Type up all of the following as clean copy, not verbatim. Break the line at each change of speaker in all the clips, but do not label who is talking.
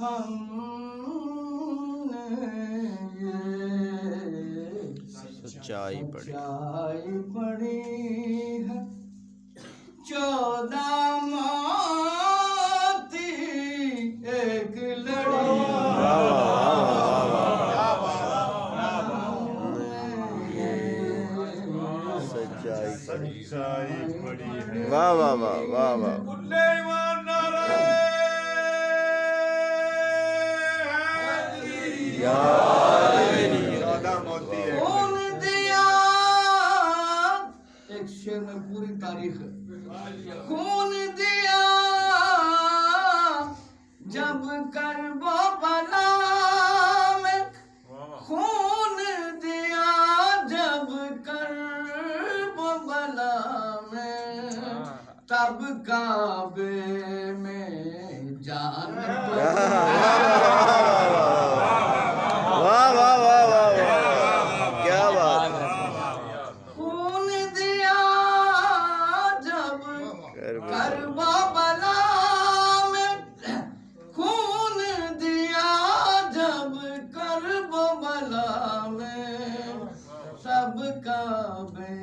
हमने ये
सच्चाई पड़ी
पड़ी है 14 मोती एक लड़ी।
सच्चाई पड़ी है। वाह वाह वाह वाह वाह।
खून दिया, एक शेर में पूरी तारीख है। खून दिया जब करबला में, खून दिया जब करबला में, तब काबे में जान
वाह वाह वाह वाह, क्या बात है।
खून दिया जब करबला में, खून दिया जब करबला में, सब काबे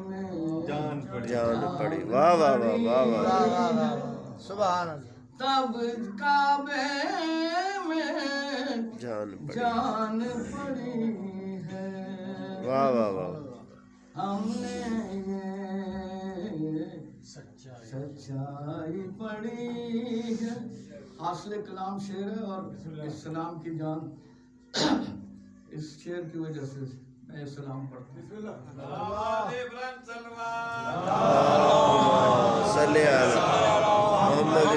में
जान पड़ी। वाह वाह वाह वाह वाह,
सुभान अल्लाह।
तब काबे में
जान
जान पड़ी है।
वाह वाह वाह।
हमने ये सच्चाई पड़ी है। हासिल कलाम शेर है और इस सलाम की जान इस शेर की वजह से मैं सलाम पढ़ता हूँ।
सल्ले अला मोहम्मद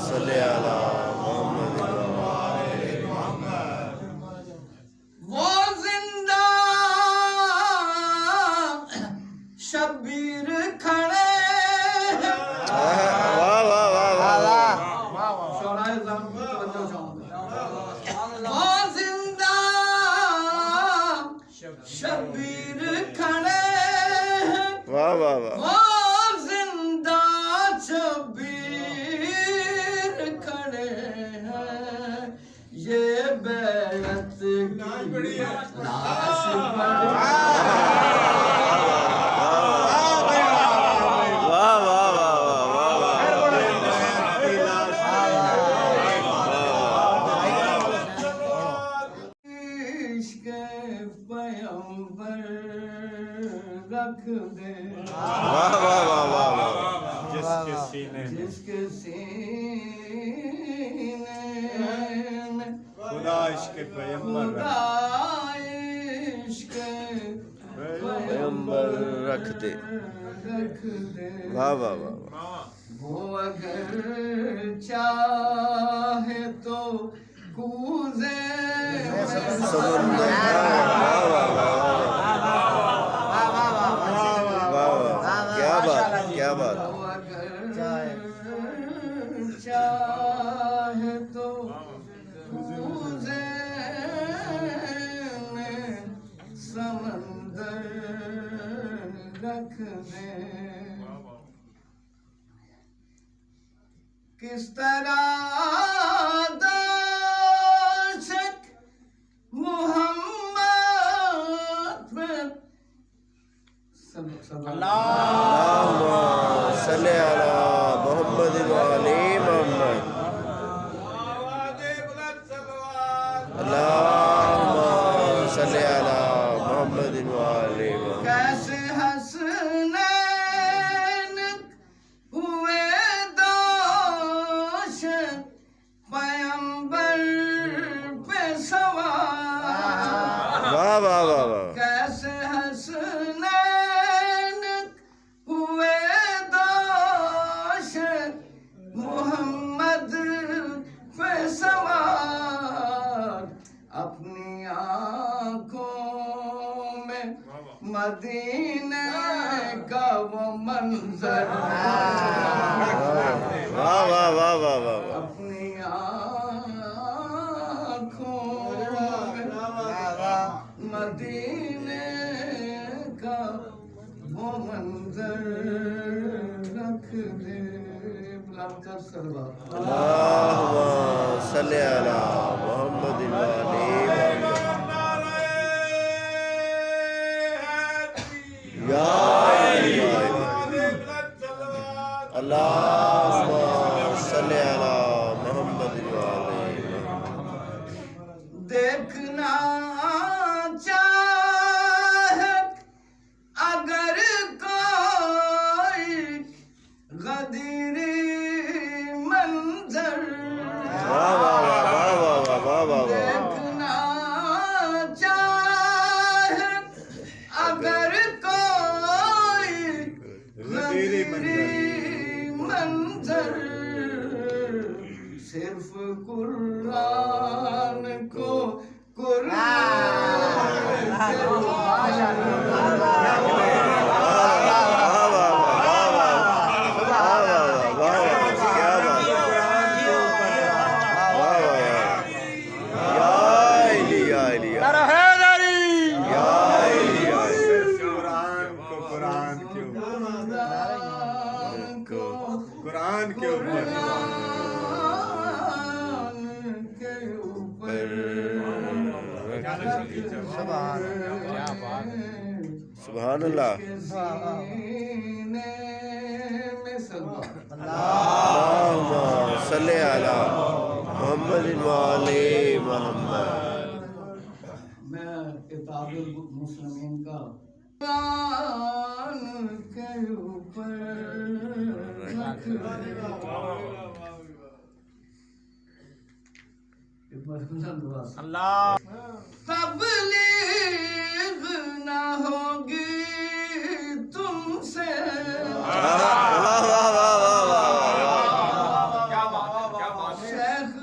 सल्ले अला मोहम्मद।
वो जिंदा शब्बीर खड़े हैं।
वाह वाह वाह वाह।
शौराए ज़ाम की तवज्जो चाहूंगा। वो जिंदा शब्बीर खड़े हैं।
वाह वाह वाह।
वो जिंदा शब्बीर खड़े हैं। ये बैरत की लाश पड़ी। रख दे
वाह वाह वाह वाह वाह।
जिसके सीने में
खुदा इश्क़ पैगंबर पैगंबर रख दे। वाह वाह वाह वाह।
वो अगर चाहे तो कूदे
समुंदर। वाह वाह वाह क्या बात क्या बात।
चाहे तो कूदे समंदर रख दे। किस तरह दाशक मोहम्मद में
अल्लाहुम्मा सल्ले अला मोहम्मद व आले मोहम्मद। अल्लाहुम्मा सल्ले अला मोहम्मद व आले मोहम्मद।
कैसे हसनैन हुए दोष पैगंबर पे सवार।
वाह वाह वाह वाह।
कैसे हसनैन हुए दोष मोहम्मद पे सवार। अपनी आँखों में मदीने का वो मंजर।
वाह वाह वाह वाह वाह।
अपनी आँखों में मदीने का वो मंजर रख दे बुलंद कर सलवा
अल्लाहुम्मा सल्ली अला मुहम्मदिन व आले या अल्लाहुम्मा सल्ली अला मुहम्मदिन व आले
देखना चाहे अगर कोई गदीरी मंजर
वाह वाह वाह वाह वाह वाह वाह
देखना चाहे अगर कोई गदीरी मंजर सिर्फ कुरान को
कुरान के ऊपर
सुभान अल्लाह अल्लाहुम्मा सल्ली अला मुहम्मदिन व आले मुहम्मद।
मैं किताबुल मुस्लिमीन का कुरान के ऊपर रख
अल्लाह
तबलीग ना होगी तुमसे शेख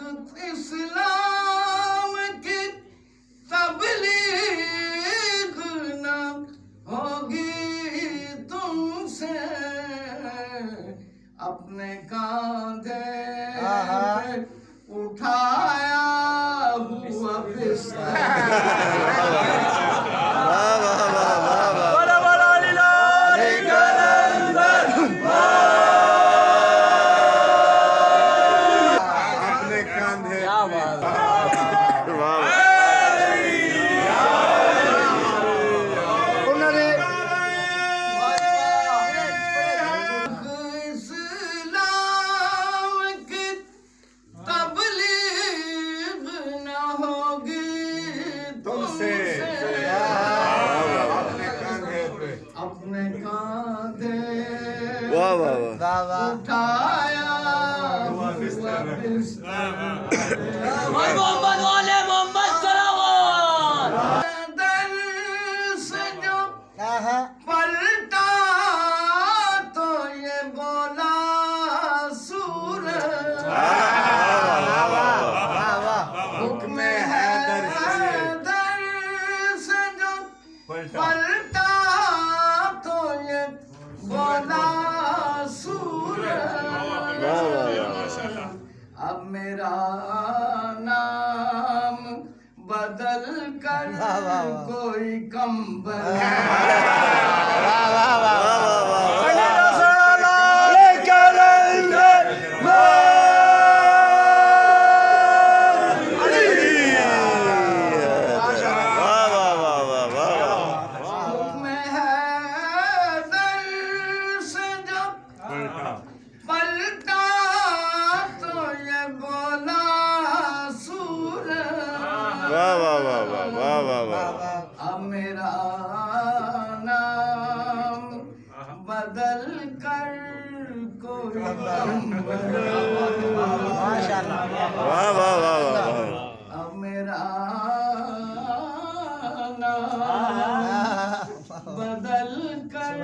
इस्लाम की तबलीग ना होगी तुमसे अपने कांधे पे उठाया हुआ बिस्तर
अपने कंधे
इस्लाम की तबलीग न होगी
तुमसे अपने कंधे पे
अपने कांधे
वाह वाह वाह
वाह वाह
उठाया हुआ बिस्तर
मोहम्मद वाले मोहम्मद सलावत
दर से जो पलटा तो ये बोला सूरज हुक्म है दर से जो पलटा तो ये बोला सूरज अब मेरा नाम बदल कर कोई कंबल हुक्म है दर से जब पलटा तो ये बोला सूरज अब मेरा नाम बदल कर कोई कंबल अब मेरा नाम बदल कर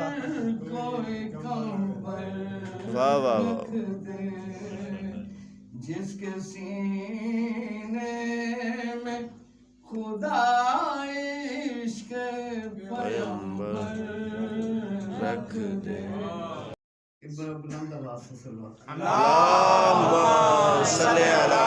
कोई कंबल रख दे जिसके सीने में खुदा इश्क पैगंबर रख दे। बुलंद आवाज से सल्लल्लाहु
अल्लाहुम्मा सल्ली अला